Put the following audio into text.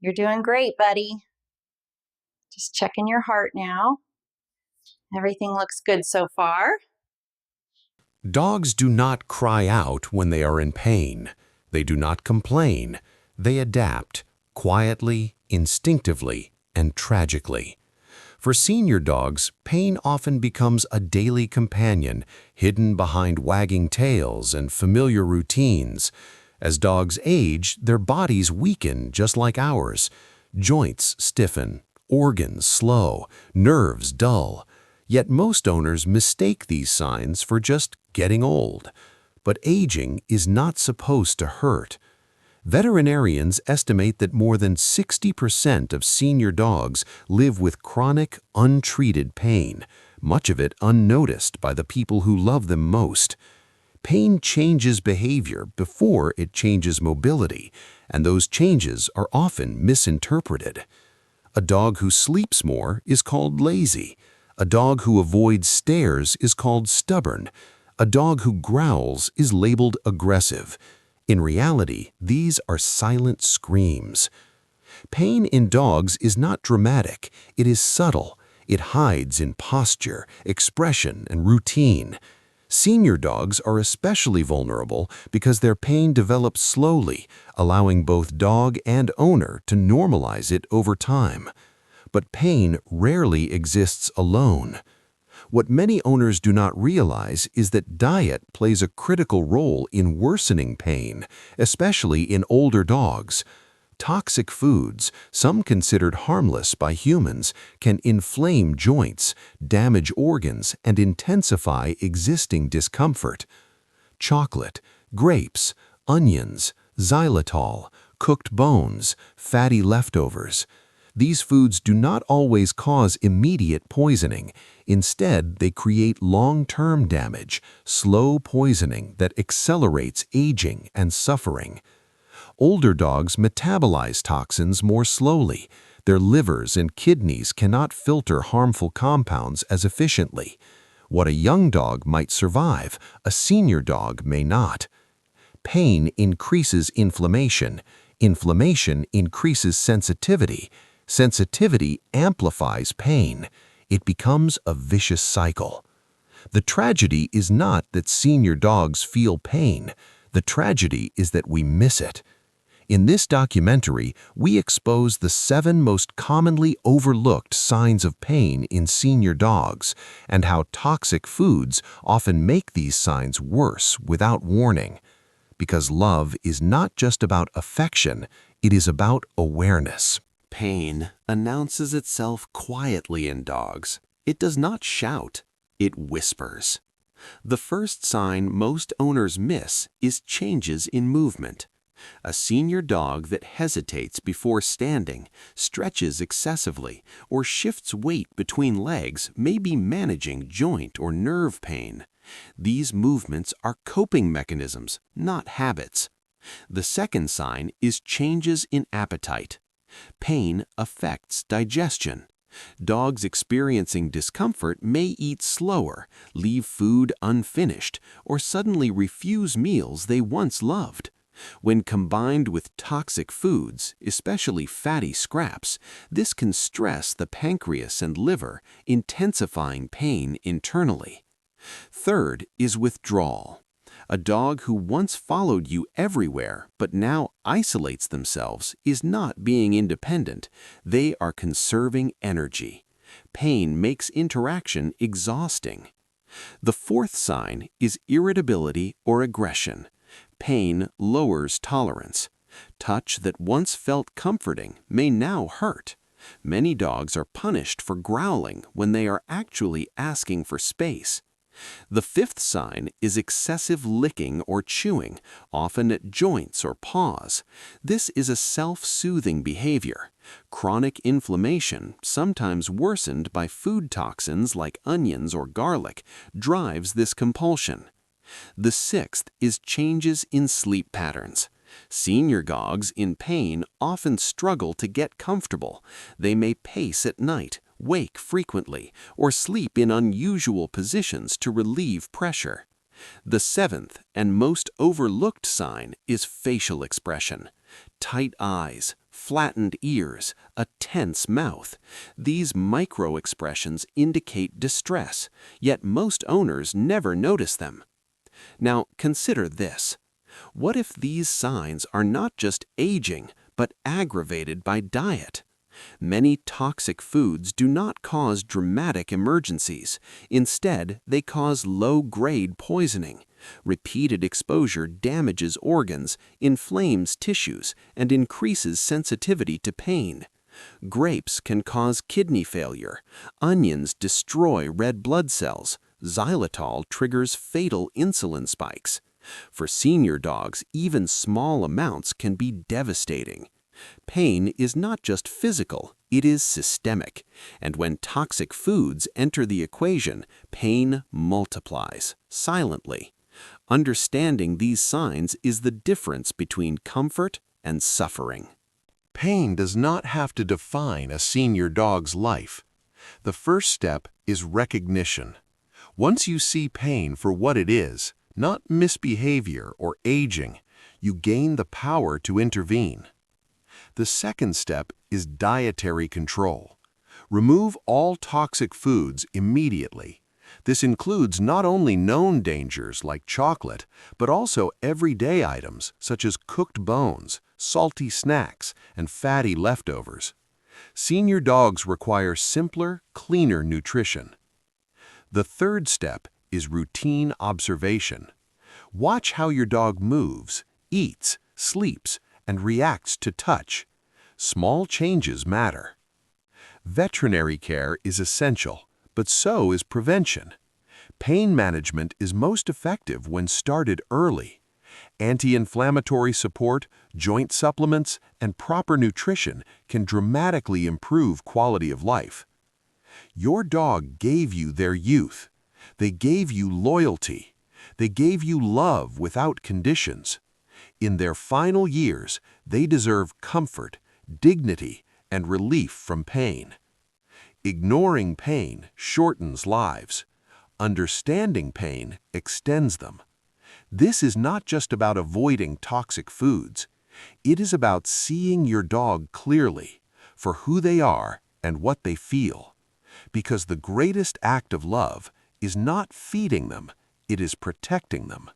You're doing great, buddy. Just checking your heart now. Everything looks good so far. Dogs do not cry out when they are in pain. They do not complain. They adapt, quietly, instinctively, and tragically. For senior dogs, pain often becomes a daily companion, hidden behind wagging tails and familiar routines. As dogs age, their bodies weaken just like ours. Joints stiffen, organs slow, nerves dull. Yet most owners mistake these signs for just getting old. But aging is not supposed to hurt. Veterinarians estimate that more than 60% of senior dogs live with chronic, untreated pain, much of it unnoticed by the people who love them most. Pain changes behavior before it changes mobility, and those changes are often misinterpreted. A dog who sleeps more is called lazy. A dog who avoids stairs is called stubborn. A dog who growls is labeled aggressive. In reality, these are silent screams. Pain in dogs is not dramatic. It is subtle. It hides in posture, expression, and routine. Senior dogs are especially vulnerable because their pain develops slowly, allowing both dog and owner to normalize it over time. But pain rarely exists alone. What many owners do not realize is that diet plays a critical role in worsening pain, especially in older dogs. Toxic foods, some considered harmless by humans, can inflame joints, damage organs, and intensify existing discomfort. Chocolate, grapes, onions, xylitol, cooked bones, fatty leftovers. These foods do not always cause immediate poisoning. Instead, they create long-term damage, slow poisoning that accelerates aging and suffering. Older dogs metabolize toxins more slowly. Their livers and kidneys cannot filter harmful compounds as efficiently. What a young dog might survive, a senior dog may not. Pain increases inflammation. Inflammation increases sensitivity. Sensitivity amplifies pain. It becomes a vicious cycle. The tragedy is not that senior dogs feel pain. The tragedy is that we miss it. In this documentary, we expose the 7 most commonly overlooked signs of pain in senior dogs and how toxic foods often make these signs worse without warning. Because love is not just about affection, it is about awareness. Pain announces itself quietly in dogs. It does not shout, it whispers. The first sign most owners miss is changes in movement. A senior dog that hesitates before standing, stretches excessively, or shifts weight between legs may be managing joint or nerve pain. These movements are coping mechanisms, not habits. The second sign is changes in appetite. Pain affects digestion. Dogs experiencing discomfort may eat slower, leave food unfinished, or suddenly refuse meals they once loved. When combined with toxic foods, especially fatty scraps, this can stress the pancreas and liver, intensifying pain internally. Third is withdrawal. A dog who once followed you everywhere but now isolates themselves is not being independent. They are conserving energy. Pain makes interaction exhausting. The fourth sign is irritability or aggression. Pain lowers tolerance. Touch that once felt comforting may now hurt. Many dogs are punished for growling when they are actually asking for space. The fifth sign is excessive licking or chewing, often at joints or paws. This is a self-soothing behavior. Chronic inflammation, sometimes worsened by food toxins like onions or garlic, drives this compulsion. The sixth is changes in sleep patterns. Senior dogs in pain often struggle to get comfortable. They may pace at night, wake frequently, or sleep in unusual positions to relieve pressure. The seventh and most overlooked sign is facial expression. Tight eyes, flattened ears, a tense mouth. These micro-expressions indicate distress, yet most owners never notice them. Now, consider this. What if these signs are not just aging, but aggravated by diet? Many toxic foods do not cause dramatic emergencies. Instead, they cause low-grade poisoning. Repeated exposure damages organs, inflames tissues, and increases sensitivity to pain. Grapes can cause kidney failure. Onions destroy red blood cells. Xylitol triggers fatal insulin spikes. For senior dogs, even small amounts can be devastating. Pain is not just physical, it is systemic. And when toxic foods enter the equation, pain multiplies, silently. Understanding these signs is the difference between comfort and suffering. Pain does not have to define a senior dog's life. The first step is recognition. Once you see pain for what it is, not misbehavior or aging, you gain the power to intervene. The second step is dietary control. Remove all toxic foods immediately. This includes not only known dangers like chocolate, but also everyday items such as cooked bones, salty snacks, and fatty leftovers. Senior dogs require simpler, cleaner nutrition. The third step is routine observation. Watch how your dog moves, eats, sleeps, and reacts to touch. Small changes matter. Veterinary care is essential, but so is prevention. Pain management is most effective when started early. Anti-inflammatory support, joint supplements, and proper nutrition can dramatically improve quality of life. Your dog gave you their youth. They gave you loyalty. They gave you love without conditions. In their final years, they deserve comfort, dignity, and relief from pain. Ignoring pain shortens lives. Understanding pain extends them. This is not just about avoiding toxic foods. It is about seeing your dog clearly for who they are and what they feel. Because the greatest act of love is not feeding them, it is protecting them.